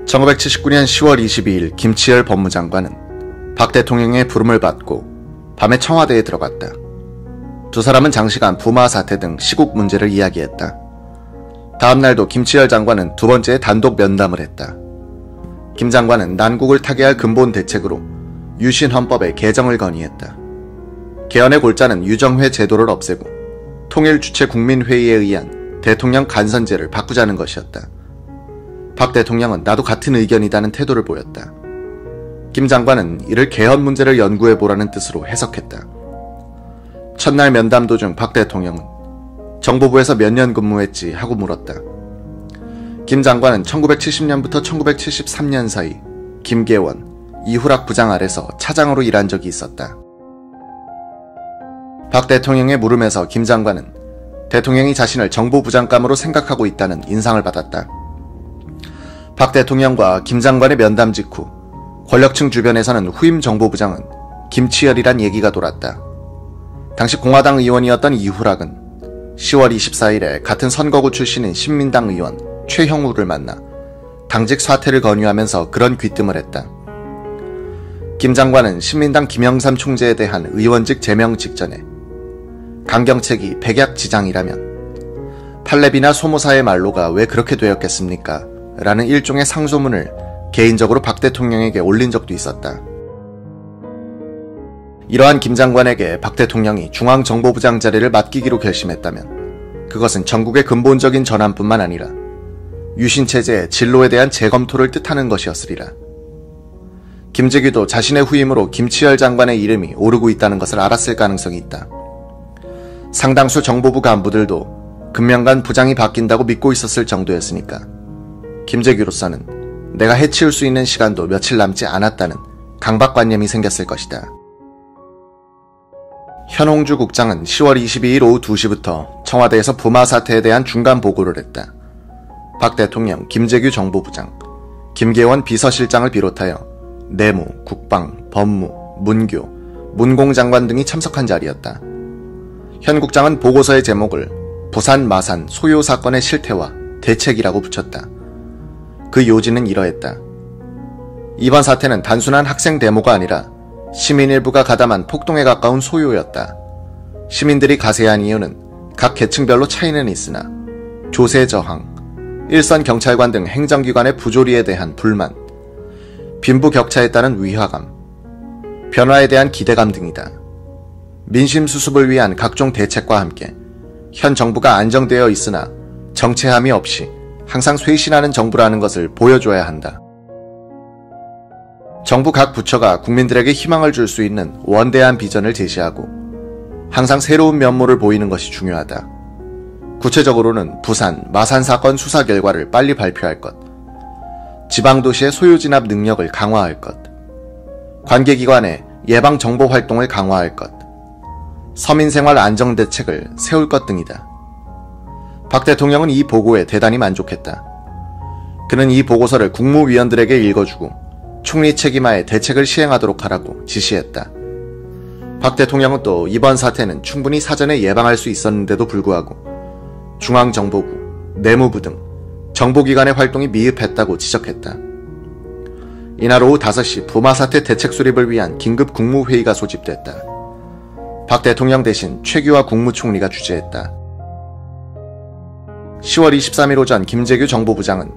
1979년 10월 22일 김치열 법무장관은 박 대통령의 부름을 받고 밤에 청와대에 들어갔다. 두 사람은 장시간 부마 사태 등 시국 문제를 이야기했다. 다음 날도 김치열 장관은 두 번째 단독 면담을 했다. 김 장관은 난국을 타개할 근본 대책으로 유신 헌법의 개정을 건의했다. 개헌의 골자는 유정회 제도를 없애고 통일주체 국민회의에 의한 대통령 간선제를 바꾸자는 것이었다. 박 대통령은 나도 같은 의견이다는 태도를 보였다. 김 장관은 이를 개헌 문제를 연구해보라는 뜻으로 해석했다. 첫날 면담 도중 박 대통령은 정보부에서 몇 년 근무했지 하고 물었다. 김 장관은 1970년부터 1973년 사이 김계원, 이후락 부장 아래서 차장으로 일한 적이 있었다. 박 대통령의 물음에서 김 장관은 대통령이 자신을 정보부장감으로 생각하고 있다는 인상을 받았다. 박 대통령과 김 장관의 면담 직후 권력층 주변에서는 후임 정보부장은 김치열이란 얘기가 돌았다. 당시 공화당 의원이었던 이후락은 10월 24일에 같은 선거구 출신인 신민당 의원 최형우를 만나 당직 사퇴를 건의하면서 그런 귀뜸을 했다. 김 장관은 신민당 김영삼 총재에 대한 의원직 제명 직전에 강경책이 백약지장이라면 팔레비나 소모사의 말로가 왜 그렇게 되었겠습니까? 라는 일종의 상소문을 개인적으로 박 대통령에게 올린 적도 있었다. 이러한 김 장관에게 박 대통령이 중앙정보부장 자리를 맡기기로 결심했다면 그것은 전국의 근본적인 전환뿐만 아니라 유신체제의 진로에 대한 재검토를 뜻하는 것이었으리라. 김재규도 자신의 후임으로 김치열 장관의 이름이 오르고 있다는 것을 알았을 가능성이 있다. 상당수 정보부 간부들도 금명간 부장이 바뀐다고 믿고 있었을 정도였으니까 김재규로서는 내가 해치울 수 있는 시간도 며칠 남지 않았다는 강박관념이 생겼을 것이다. 현홍주 국장은 10월 22일 오후 2시부터 청와대에서 부마 사태에 대한 중간 보고를 했다. 박 대통령, 김재규 정보부장, 김계원 비서실장을 비롯하여 내무, 국방, 법무, 문교, 문공장관 등이 참석한 자리였다. 현 국장은 보고서의 제목을 부산 마산 소요 사건의 실태와 대책이라고 붙였다. 그 요지는 이러했다. 이번 사태는 단순한 학생 데모가 아니라 시민 일부가 가담한 폭동에 가까운 소요였다. 시민들이 가세한 이유는 각 계층별로 차이는 있으나 조세 저항, 일선 경찰관 등 행정기관의 부조리에 대한 불만, 빈부격차에 따른 위화감, 변화에 대한 기대감 등이다. 민심 수습을 위한 각종 대책과 함께 현 정부가 안정되어 있으나 정체함이 없이 항상 쇄신하는 정부라는 것을 보여줘야 한다. 정부 각 부처가 국민들에게 희망을 줄 수 있는 원대한 비전을 제시하고 항상 새로운 면모를 보이는 것이 중요하다. 구체적으로는 부산, 마산 사건 수사 결과를 빨리 발표할 것, 지방도시의 소요 진압 능력을 강화할 것, 관계기관의 예방정보 활동을 강화할 것, 서민생활 안정대책을 세울 것 등이다. 박 대통령은 이 보고에 대단히 만족했다. 그는 이 보고서를 국무위원들에게 읽어주고 총리 책임하에 대책을 시행하도록 하라고 지시했다. 박 대통령은 또 이번 사태는 충분히 사전에 예방할 수 있었는데도 불구하고 중앙정보부, 내무부 등 정보기관의 활동이 미흡했다고 지적했다. 이날 오후 5시 부마 사태 대책 수립을 위한 긴급 국무회의가 소집됐다. 박 대통령 대신 최규하 국무총리가 주재했다. 10월 23일 오전 김재규 정보부장은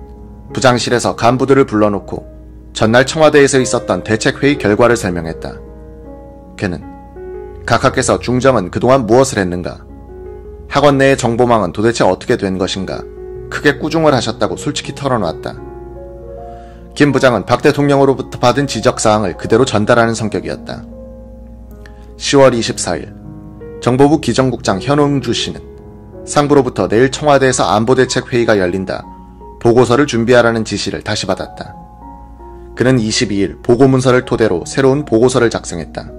부장실에서 간부들을 불러놓고 전날 청와대에서 있었던 대책회의 결과를 설명했다. 그는 각하께서 중정은 그동안 무엇을 했는가? 학원 내의 정보망은 도대체 어떻게 된 것인가? 크게 꾸중을 하셨다고 솔직히 털어놨다. 김 부장은 박 대통령으로부터 받은 지적사항을 그대로 전달하는 성격이었다. 10월 24일 정보부 기정국장 현홍주 씨는 상부로부터 내일 청와대에서 안보대책회의가 열린다 보고서를 준비하라는 지시를 다시 받았다. 그는 22일 보고문서를 토대로 새로운 보고서를 작성했다.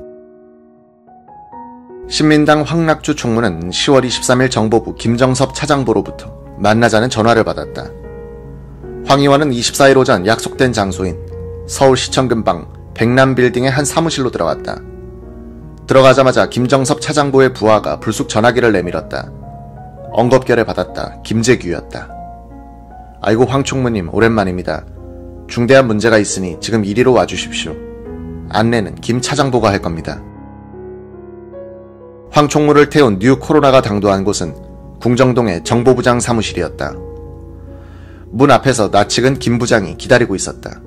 신민당 황낙주 총무는 10월 23일 정보부 김정섭 차장보로부터 만나자는 전화를 받았다. 황 의원은 24일 오전 약속된 장소인 서울시청 근방 백남빌딩의 한 사무실로 들어갔다. 들어가자마자 김정섭 차장보의 부하가 불쑥 전화기를 내밀었다. 언급결에 받았다. 김재규였다. 아이고 황 총무님 오랜만입니다. 중대한 문제가 있으니 지금 이리로 와주십시오. 안내는 김 차장보가 할 겁니다. 황 총무를 태운 뉴 코로나가 당도한 곳은 궁정동의 정보부장 사무실이었다. 문 앞에서 낯익은 김 부장이 기다리고 있었다.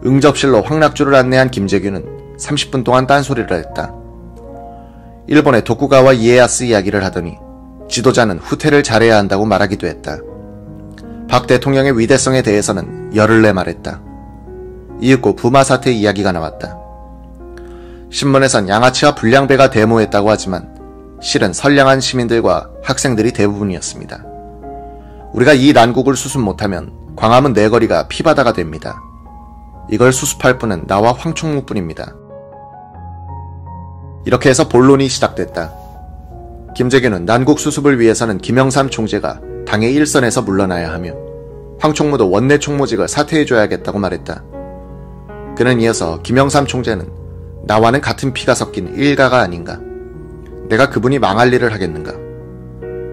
응접실로 황낙주를 안내한 김재규는 30분 동안 딴소리를 했다. 일본의 도쿠가와 이에야스 이야기를 하더니 지도자는 후퇴를 잘해야 한다고 말하기도 했다. 박 대통령의 위대성에 대해서는 열을 내 말했다. 이윽고 부마 사태 이야기가 나왔다. 신문에선 양아치와 불량배가 데모했다고 하지만 실은 선량한 시민들과 학생들이 대부분이었습니다. 우리가 이 난국을 수습 못하면 광화문 내거리가 피바다가 됩니다. 이걸 수습할 분은 나와 황 총무뿐입니다. 이렇게 해서 본론이 시작됐다. 김재규는 난국 수습을 위해서는 김영삼 총재가 당의 일선에서 물러나야 하며 황 총무도 원내 총무직을 사퇴해줘야겠다고 말했다. 그는 이어서 김영삼 총재는 나와는 같은 피가 섞인 일가가 아닌가. 내가 그분이 망할 일을 하겠는가.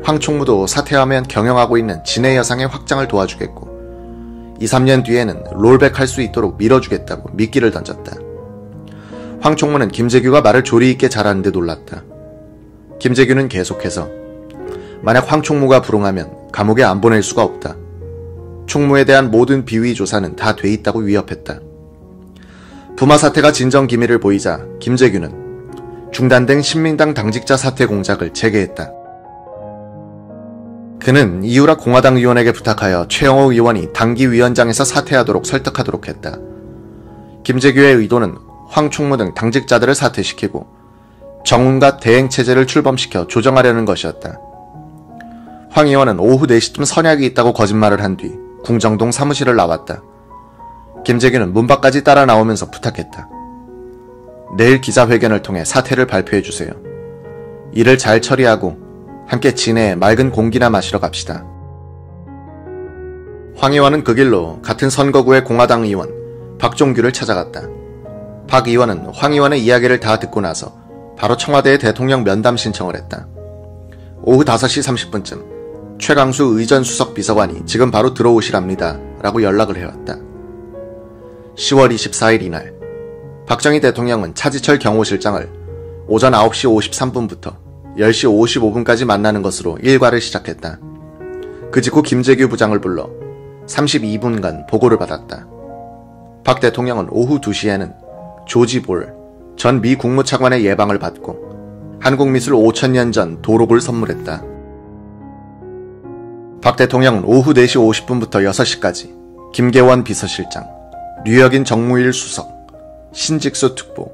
황 총무도 사퇴하면 경영하고 있는 진해 여상의 확장을 도와주겠고 2, 3년 뒤에는 롤백할 수 있도록 밀어주겠다고 미끼를 던졌다. 황 총무는 김재규가 말을 조리 있게 잘하는 데 놀랐다. 김재규는 계속해서 만약 황 총무가 불응하면 감옥에 안 보낼 수가 없다. 총무에 대한 모든 비위 조사는 다 돼 있다고 위협했다. 부마 사태가 진정 기미를 보이자 김재규는 중단된 신민당 당직자 사퇴 공작을 재개했다. 그는 이유라 공화당 의원에게 부탁하여 최영호 의원이 당기위원장에서 사퇴하도록 설득하도록 했다. 김재규의 의도는 황 총무 등 당직자들을 사퇴시키고 정운과 대행체제를 출범시켜 조정하려는 것이었다. 황 의원은 오후 4시쯤 선약이 있다고 거짓말을 한 뒤 궁정동 사무실을 나왔다. 김재규는 문 밖까지 따라 나오면서 부탁했다. 내일 기자회견을 통해 사퇴를 발표해주세요. 일을 잘 처리하고 함께 진해에 맑은 공기나 마시러 갑시다. 황 의원은 그 길로 같은 선거구의 공화당 의원 박종규를 찾아갔다. 박 의원은 황 의원의 이야기를 다 듣고 나서 바로 청와대에 대통령 면담 신청을 했다. 오후 5시 30분쯤 최강수 의전수석 비서관이 지금 바로 들어오시랍니다 라고 연락을 해왔다. 10월 24일 이날 박정희 대통령은 차지철 경호실장을 오전 9시 53분부터 10시 55분까지 만나는 것으로 일과를 시작했다. 그 직후 김재규 부장을 불러 32분간 보고를 받았다. 박 대통령은 오후 2시에는 조지 볼 전 미 국무차관의 예방을 받고 한국미술 5000년 전 도록을 선물했다. 박 대통령은 오후 4시 50분부터 6시까지 김계원 비서실장, 류혁인 정무일 수석, 신직수 특보,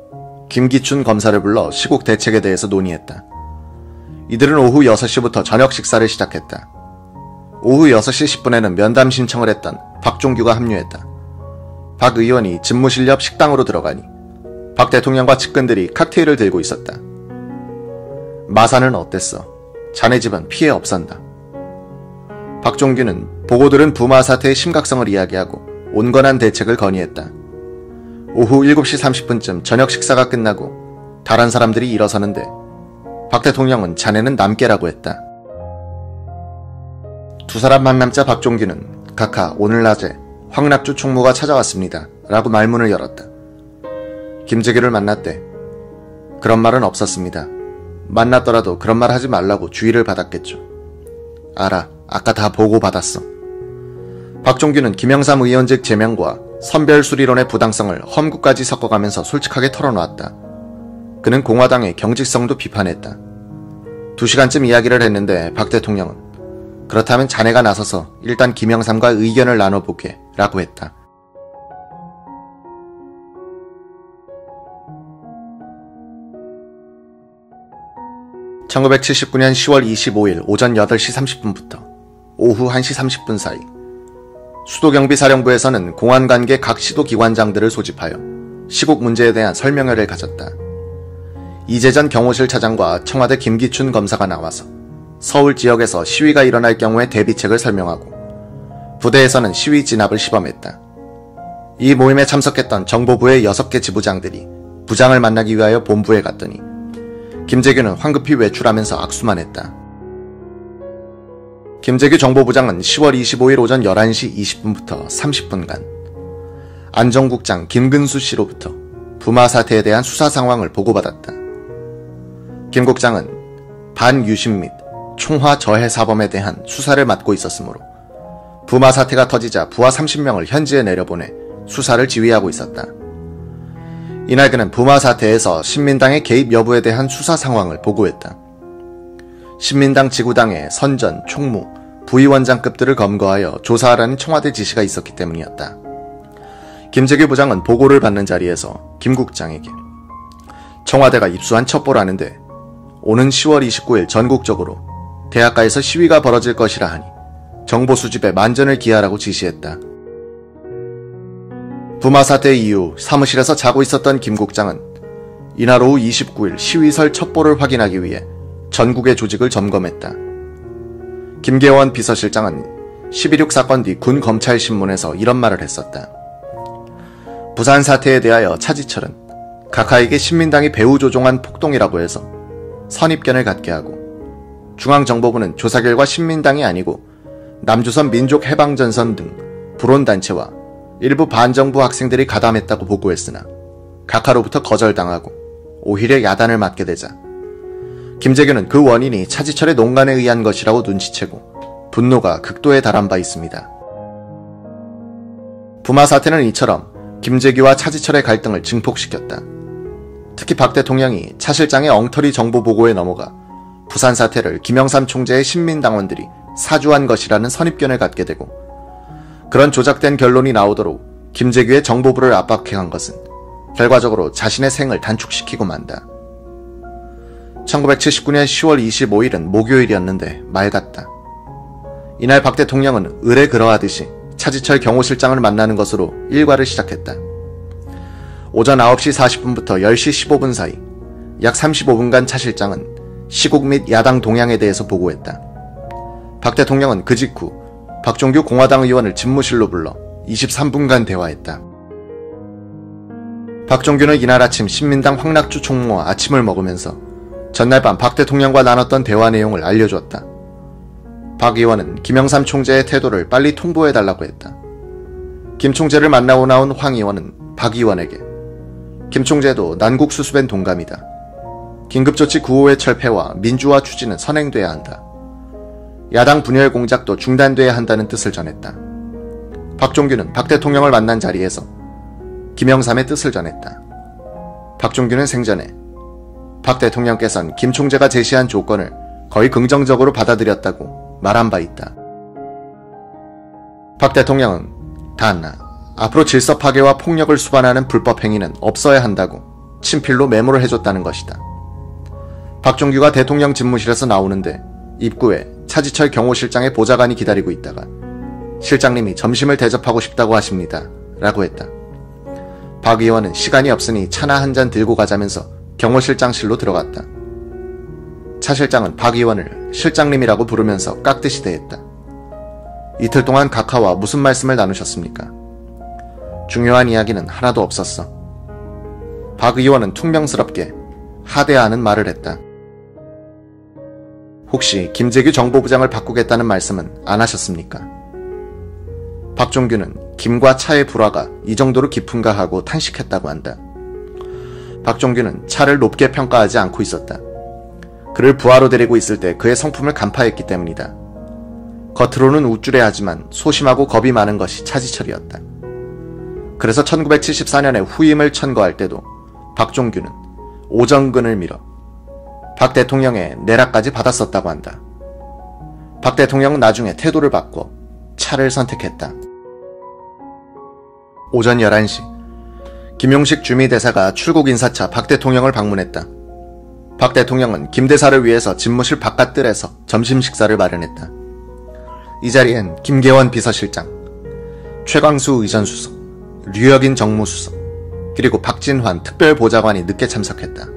김기춘 검사를 불러 시국 대책에 대해서 논의했다. 이들은 오후 6시부터 저녁 식사를 시작했다. 오후 6시 10분에는 면담 신청을 했던 박종규가 합류했다. 박 의원이 집무실 옆 식당으로 들어가니 박 대통령과 측근들이 칵테일을 들고 있었다. 마사는 어땠어? 자네 집은 피해 없었나? 박종규는 보고들은 부마 사태의 심각성을 이야기하고 온건한 대책을 건의했다. 오후 7시 30분쯤 저녁 식사가 끝나고 다른 사람들이 일어서는데 박 대통령은 자네는 남게라고 했다. 두 사람 만남자 박종규는 각하 오늘 낮에 황낙주 총무가 찾아왔습니다 라고 말문을 열었다. 김재규를 만났대. 그런 말은 없었습니다. 만났더라도 그런 말 하지 말라고 주의를 받았겠죠. 알아. 아까 다 보고받았어. 박종규는 김영삼 의원직 제명과 선별수리론의 부당성을 험구까지 섞어가면서 솔직하게 털어놓았다. 그는 공화당의 경직성도 비판했다. 2시간쯤 이야기를 했는데 박 대통령은 그렇다면 자네가 나서서 일단 김영삼과 의견을 나눠보게 라고 했다. (1979년 10월 25일) 오전 8시 30분부터 오후 1시 30분 사이 수도경비사령부에서는 공안관계 각 시도기관장들을 소집하여 시국 문제에 대한 설명회를 가졌다. 이재전 경호실 차장과 청와대 김기춘 검사가 나와서 서울 지역에서 시위가 일어날 경우의 대비책을 설명하고 부대에서는 시위 진압을 시범했다. 이 모임에 참석했던 정보부의 6개 지부장들이 부장을 만나기 위하여 본부에 갔더니 김재규는 황급히 외출하면서 악수만 했다. 김재규 정보부장은 10월 25일 오전 11시 20분부터 30분간 안전국장 김근수 씨로부터 부마 사태에 대한 수사 상황을 보고받았다. 김 국장은 반유심 및 총화 저해 사범에 대한 수사를 맡고 있었으므로 부마 사태가 터지자 부하 30명을 현지에 내려보내 수사를 지휘하고 있었다. 이날 그는 부마 사태에서 신민당의 개입 여부에 대한 수사 상황을 보고했다. 신민당 지구당의 선전, 총무, 부위원장급들을 검거하여 조사하라는 청와대 지시가 있었기 때문이었다. 김재규 부장은 보고를 받는 자리에서 김 국장에게 청와대가 입수한 첩보라는데 오는 10월 29일 전국적으로 대학가에서 시위가 벌어질 것이라 하니 정보 수집에 만전을 기하라고 지시했다. 부마 사태 이후 사무실에서 자고 있었던 김 국장은 이날 오후 29일 시위설 첩보를 확인하기 위해 전국의 조직을 점검했다. 김계원 비서실장은 11.6 사건 뒤 군검찰신문에서 이런 말을 했었다. 부산 사태에 대하여 차지철은 각하에게 신민당이 배후 조종한 폭동이라고 해서 선입견을 갖게 하고 중앙정보부는 조사 결과 신민당이 아니고 남조선 민족해방전선 등 불온단체와 일부 반정부 학생들이 가담했다고 보고했으나 각하로부터 거절당하고 오히려 야단을 맞게 되자 김재규는 그 원인이 차지철의 농간에 의한 것이라고 눈치채고 분노가 극도에 달한 바 있습니다. 부마 사태는 이처럼 김재규와 차지철의 갈등을 증폭시켰다. 특히 박 대통령이 차 실장의 엉터리 정보 보고에 넘어가 부산 사태를 김영삼 총재의 신민당원들이 사주한 것이라는 선입견을 갖게 되고 그런 조작된 결론이 나오도록 김재규의 정보부를 압박해간 것은 결과적으로 자신의 생을 단축시키고 만다. 1979년 10월 25일은 목요일이었는데 맑았다. 이날 박 대통령은 을에 그러하듯이 차지철 경호실장을 만나는 것으로 일과를 시작했다. 오전 9시 40분부터 10시 15분 사이 약 35분간 차 실장은 시국 및 야당 동향에 대해서 보고했다. 박 대통령은 그 직후 박종규 공화당 의원을 집무실로 불러 23분간 대화했다. 박종규는 이날 아침 신민당 황낙주 총무와 아침을 먹으면서 전날 밤 박 대통령과 나눴던 대화 내용을 알려주었다. 박 의원은 김영삼 총재의 태도를 빨리 통보해달라고 했다. 김 총재를 만나고 나온 황 의원은 박 의원에게 김 총재도 난국 수습엔 동감이다. 긴급조치 9호의 철폐와 민주화 추진은 선행돼야 한다. 야당 분열 공작도 중단돼야 한다는 뜻을 전했다. 박종규는 박 대통령을 만난 자리에서 김영삼의 뜻을 전했다. 박종규는 생전에 박 대통령께서는 김 총재가 제시한 조건을 거의 긍정적으로 받아들였다고 말한 바 있다. 박 대통령은 단 앞으로 질서 파괴와 폭력을 수반하는 불법 행위는 없어야 한다고 친필로 메모를 해줬다는 것이다. 박종규가 대통령 집무실에서 나오는데 입구에 차지철 경호실장의 보좌관이 기다리고 있다가 실장님이 점심을 대접하고 싶다고 하십니다. 라고 했다. 박 의원은 시간이 없으니 차나 한 잔 들고 가자면서 경호실장실로 들어갔다. 차 실장은 박 의원을 실장님이라고 부르면서 깍듯이 대했다. 이틀 동안 각하와 무슨 말씀을 나누셨습니까? 중요한 이야기는 하나도 없었어. 박 의원은 퉁명스럽게 하대하는 말을 했다. 혹시 김재규 정보부장을 바꾸겠다는 말씀은 안 하셨습니까? 박종규는 김과 차의 불화가 이 정도로 깊은가 하고 탄식했다고 한다. 박종규는 차를 높게 평가하지 않고 있었다. 그를 부하로 데리고 있을 때 그의 성품을 간파했기 때문이다. 겉으로는 우쭐해하지만 소심하고 겁이 많은 것이 차지철이었다. 그래서 1974년에 후임을 천거할 때도 박종규는 오정근을 밀어 박 대통령의 내락까지 받았었다고 한다. 박 대통령은 나중에 태도를 바꿔 차를 선택했다. 오전 11시 김용식 주미대사가 출국 인사차 박 대통령을 방문했다. 박 대통령은 김 대사를 위해서 집무실 바깥뜰에서 점심 식사를 마련했다. 이 자리엔 김계원 비서실장, 최광수 의전수석, 류혁인 정무수석, 그리고 박진환 특별보좌관이 늦게 참석했다.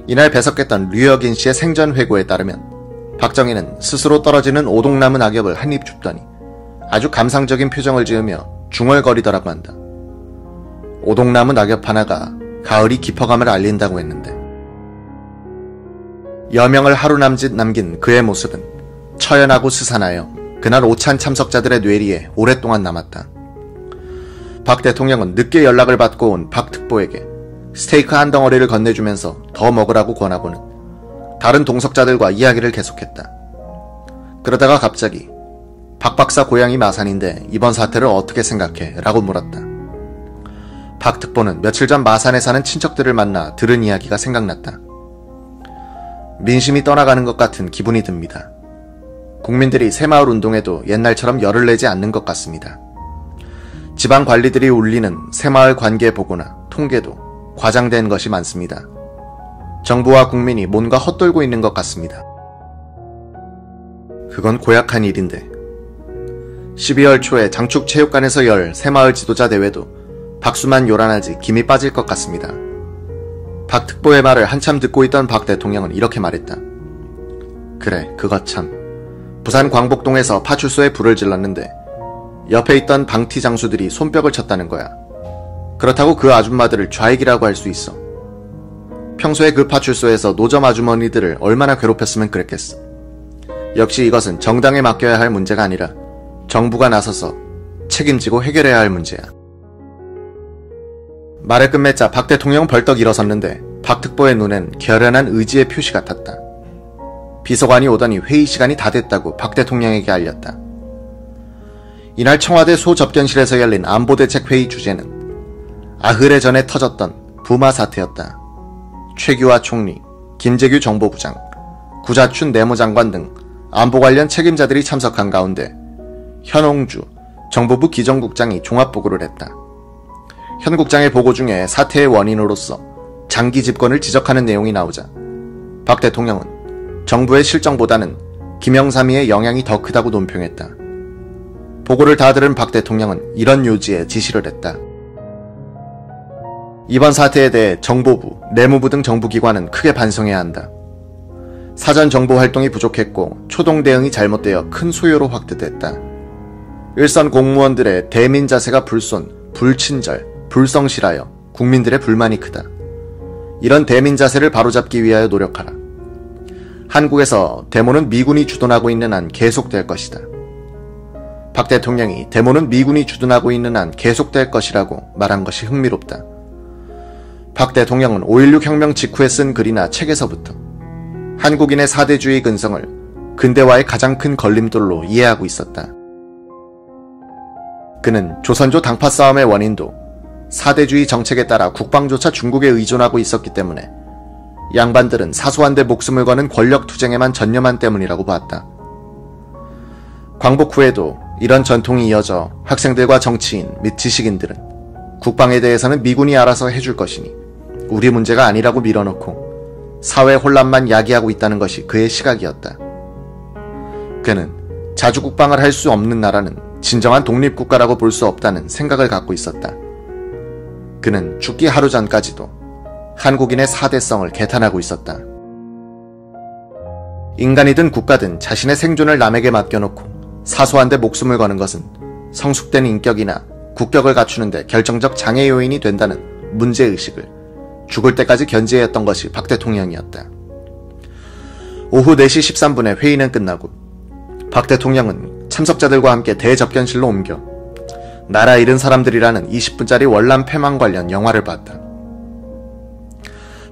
이날 배석했던 류혁인 씨의 생전회고에 따르면 박정희는 스스로 떨어지는 오동나무 낙엽을 한입 줍더니 아주 감상적인 표정을 지으며 중얼거리더라고 한다. 오동나무 낙엽 하나가 가을이 깊어감을 알린다고 했는데 여명을 하루 남짓 남긴 그의 모습은 처연하고 스산하여 그날 오찬 참석자들의 뇌리에 오랫동안 남았다. 박 대통령은 늦게 연락을 받고 온 박 특보에게 스테이크 한 덩어리를 건네주면서 더 먹으라고 권하고는 다른 동석자들과 이야기를 계속했다. 그러다가 갑자기 박 박사 고향이 마산인데 이번 사태를 어떻게 생각해? 라고 물었다. 박 특보는 며칠 전 마산에 사는 친척들을 만나 들은 이야기가 생각났다. 민심이 떠나가는 것 같은 기분이 듭니다. 국민들이 새마을 운동에도 옛날처럼 열을 내지 않는 것 같습니다. 지방 관리들이 올리는 새마을 관계 보고나 통계도 과장된 것이 많습니다. 정부와 국민이 뭔가 헛돌고 있는 것 같습니다. 그건 고약한 일인데 12월 초에 장축체육관에서 열 새마을 지도자 대회도 박수만 요란하지 김이 빠질 것 같습니다. 박 특보의 말을 한참 듣고 있던 박 대통령은 이렇게 말했다. 그래, 그거 참. 부산 광복동에서 파출소에 불을 질렀는데 옆에 있던 방티 장수들이 손뼉을 쳤다는 거야. 그렇다고 그 아줌마들을 좌익이라고 할 수 있어. 평소에 그 파출소에서 노점 아주머니들을 얼마나 괴롭혔으면 그랬겠어. 역시 이것은 정당에 맡겨야 할 문제가 아니라 정부가 나서서 책임지고 해결해야 할 문제야. 말을 끝맺자 박 대통령은 벌떡 일어섰는데 박 특보의 눈엔 결연한 의지의 표시 같았다. 비서관이 오더니 회의 시간이 다 됐다고 박 대통령에게 알렸다. 이날 청와대 소접견실에서 열린 안보대책회의 주제는 아흐레 전에 터졌던 부마 사태였다. 최규하 총리, 김재규 정보부장, 구자춘 내무장관 등 안보 관련 책임자들이 참석한 가운데 현옹주 정보부 기정국장이 종합보고를 했다. 현 국장의 보고 중에 사태의 원인으로서 장기 집권을 지적하는 내용이 나오자 박 대통령은 정부의 실정보다는 김영삼이의 영향이 더 크다고 논평했다. 보고를 다 들은 박 대통령은 이런 요지에 지시를 했다. 이번 사태에 대해 정보부, 내무부 등 정부기관은 크게 반성해야 한다. 사전 정보 활동이 부족했고 초동 대응이 잘못되어 큰 소요로 확대됐다. 일선 공무원들의 대민 자세가 불손, 불친절, 불성실하여 국민들의 불만이 크다. 이런 대민 자세를 바로잡기 위하여 노력하라. 한국에서 데모는 미군이 주둔하고 있는 한 계속될 것이다. 박 대통령이 데모는 미군이 주둔하고 있는 한 계속될 것이라고 말한 것이 흥미롭다. 박 대통령은 5.16 혁명 직후에 쓴 글이나 책에서부터 한국인의 사대주의 근성을 근대화의 가장 큰 걸림돌로 이해하고 있었다. 그는 조선조 당파 싸움의 원인도 사대주의 정책에 따라 국방조차 중국에 의존하고 있었기 때문에 양반들은 사소한 데 목숨을 거는 권력투쟁에만 전념한 때문이라고 봤다. 광복 후에도 이런 전통이 이어져 학생들과 정치인 및 지식인들은 국방에 대해서는 미군이 알아서 해줄 것이니 우리 문제가 아니라고 밀어넣고 사회 혼란만 야기하고 있다는 것이 그의 시각이었다. 그는 자주국방을 할 수 없는 나라는 진정한 독립국가라고 볼 수 없다는 생각을 갖고 있었다. 그는 죽기 하루 전까지도 한국인의 사대성을 개탄하고 있었다. 인간이든 국가든 자신의 생존을 남에게 맡겨놓고 사소한 데 목숨을 거는 것은 성숙된 인격이나 국격을 갖추는데 결정적 장애 요인이 된다는 문제의식을 죽을 때까지 견지해왔던 것이 박 대통령이었다. 오후 4시 13분에 회의는 끝나고 박 대통령은 참석자들과 함께 대접견실로 옮겨 나라 잃은 사람들이라는 20분짜리 월남 패망 관련 영화를 봤다.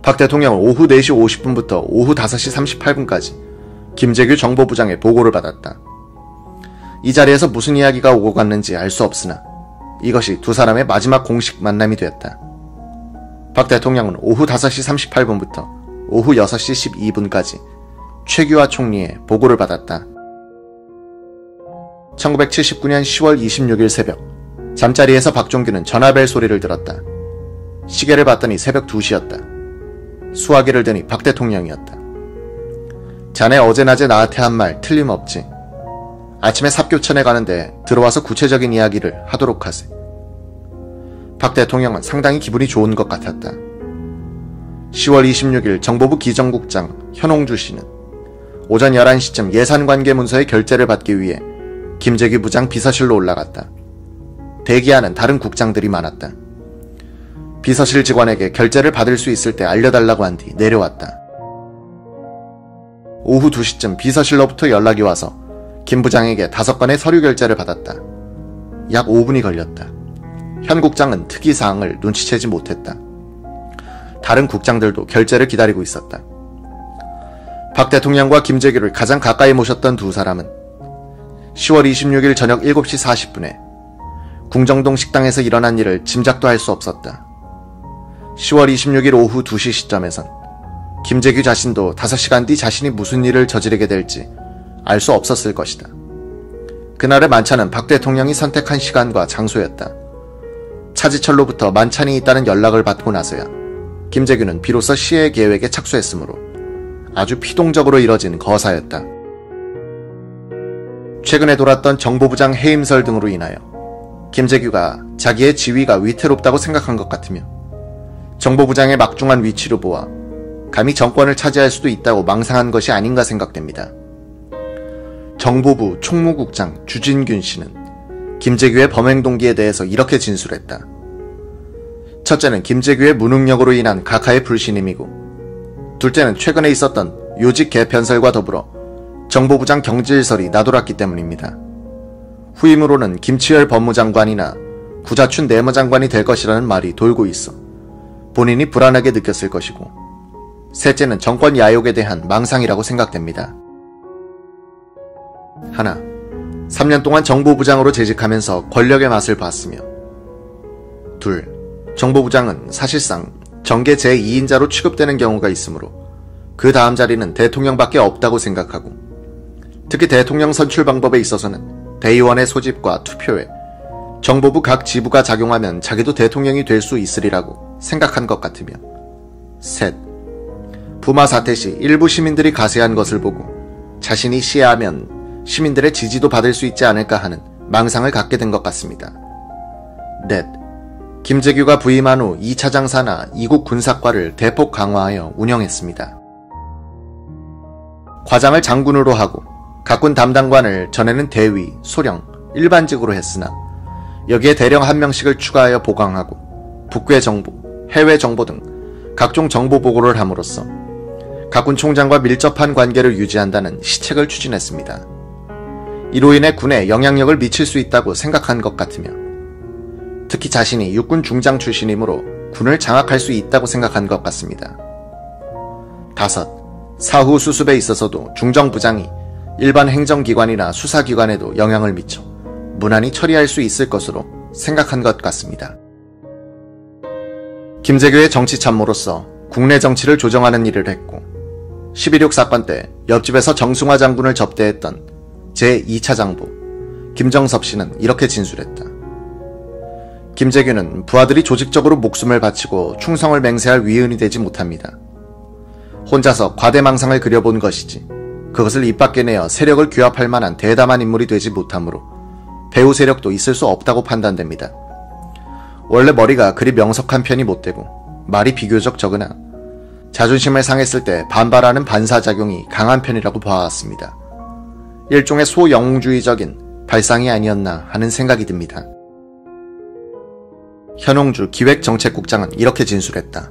박 대통령은 오후 4시 50분부터 오후 5시 38분까지 김재규 정보부장의 보고를 받았다. 이 자리에서 무슨 이야기가 오고 갔는지 알 수 없으나 이것이 두 사람의 마지막 공식 만남이 되었다. 박 대통령은 오후 5시 38분부터 오후 6시 12분까지 최규하 총리의 보고를 받았다. 1979년 10월 26일 새벽, 잠자리에서 박종균은 전화벨 소리를 들었다. 시계를 봤더니 새벽 2시였다. 수화기를 드니 박 대통령이었다. 자네 어제 낮에 나한테 한 말 틀림없지. 아침에 삽교천에 가는데 들어와서 구체적인 이야기를 하도록 하세. 박 대통령은 상당히 기분이 좋은 것 같았다. 10월 26일 정보부 기정국장 현옹주 씨는 오전 11시쯤 예산관계 문서의 결재를 받기 위해 김재규 부장 비서실로 올라갔다. 대기하는 다른 국장들이 많았다. 비서실 직원에게 결재를 받을 수 있을 때 알려달라고 한 뒤 내려왔다. 오후 2시쯤 비서실로부터 연락이 와서 김 부장에게 5건의 서류 결재를 받았다. 약 5분이 걸렸다. 현 국장은 특이사항을 눈치채지 못했다. 다른 국장들도 결재를 기다리고 있었다. 박 대통령과 김재규를 가장 가까이 모셨던 두 사람은 10월 26일 저녁 7시 40분에 궁정동 식당에서 일어난 일을 짐작도 할 수 없었다. 10월 26일 오후 2시 시점에선 김재규 자신도 5시간 뒤 자신이 무슨 일을 저지르게 될지 알 수 없었을 것이다. 그날의 만찬은 박 대통령이 선택한 시간과 장소였다. 차지철로부터 만찬이 있다는 연락을 받고 나서야 김재규는 비로소 시해 계획에 착수했으므로 아주 피동적으로 이뤄진 거사였다. 최근에 돌았던 정보부장 해임설 등으로 인하여 김재규가 자기의 지위가 위태롭다고 생각한 것 같으며 정보부장의 막중한 위치로 보아 감히 정권을 차지할 수도 있다고 망상한 것이 아닌가 생각됩니다. 정보부 총무국장 주진균 씨는 김재규의 범행 동기에 대해서 이렇게 진술했다. 첫째는 김재규의 무능력으로 인한 각하의 불신임이고, 둘째는 최근에 있었던 요직 개편설과 더불어 정보부장 경질설이 나돌았기 때문입니다. 후임으로는 김치열 법무장관이나 구자춘 내무장관이 될 것이라는 말이 돌고 있어 본인이 불안하게 느꼈을 것이고, 셋째는 정권 야욕에 대한 망상이라고 생각됩니다. 하나, 3년 동안 정보부장으로 재직하면서 권력의 맛을 봤으며, 둘, 정보부장은 사실상 정계 제2인자로 취급되는 경우가 있으므로 그 다음 자리는 대통령밖에 없다고 생각하고, 특히 대통령 선출 방법에 있어서는 대의원의 소집과 투표에 정보부 각 지부가 작용하면 자기도 대통령이 될 수 있으리라고 생각한 것 같으며, 셋, 부마 사태 시 일부 시민들이 가세한 것을 보고 자신이 시해하면 시민들의 지지도 받을 수 있지 않을까 하는 망상을 갖게 된 것 같습니다. 넷, 김재규가 부임한 후 2차 장사나 이국 군사과를 대폭 강화하여 운영했습니다. 과장을 장군으로 하고 각군 담당관을 전에는 대위, 소령, 일반직으로 했으나 여기에 대령 한 명씩을 추가하여 보강하고 북괴 정보, 해외 정보 등 각종 정보 보고를 함으로써 각군 총장과 밀접한 관계를 유지한다는 시책을 추진했습니다. 이로 인해 군에 영향력을 미칠 수 있다고 생각한 것 같으며, 특히 자신이 육군 중장 출신이므로 군을 장악할 수 있다고 생각한 것 같습니다. 다섯, 사후 수습에 있어서도 중정부장이 일반 행정기관이나 수사기관에도 영향을 미쳐 무난히 처리할 수 있을 것으로 생각한 것 같습니다. 김재규의 정치 참모로서 국내 정치를 조정하는 일을 했고, 11.6 사건 때 옆집에서 정승화 장군을 접대했던 제2차 장부 김정섭 씨는 이렇게 진술했다. 김재규는 부하들이 조직적으로 목숨을 바치고 충성을 맹세할 위은이 되지 못합니다. 혼자서 과대망상을 그려본 것이지 그것을 입 밖에 내어 세력을 규합할 만한 대담한 인물이 되지 못하므로 배후 세력도 있을 수 없다고 판단됩니다. 원래 머리가 그리 명석한 편이 못되고 말이 비교적 적으나 자존심을 상했을 때 반발하는 반사작용이 강한 편이라고 봐왔습니다. 일종의 소영웅주의적인 발상이 아니었나 하는 생각이 듭니다. 현홍주 기획정책국장은 이렇게 진술했다.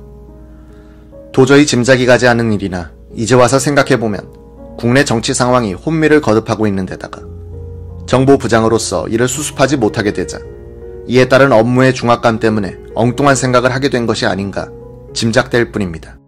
도저히 짐작이 가지 않는 일이나 이제 와서 생각해보면 국내 정치 상황이 혼미를 거듭하고 있는 데다가 정보부장으로서 이를 수습하지 못하게 되자 이에 따른 업무의 중압감 때문에 엉뚱한 생각을 하게 된 것이 아닌가 짐작될 뿐입니다.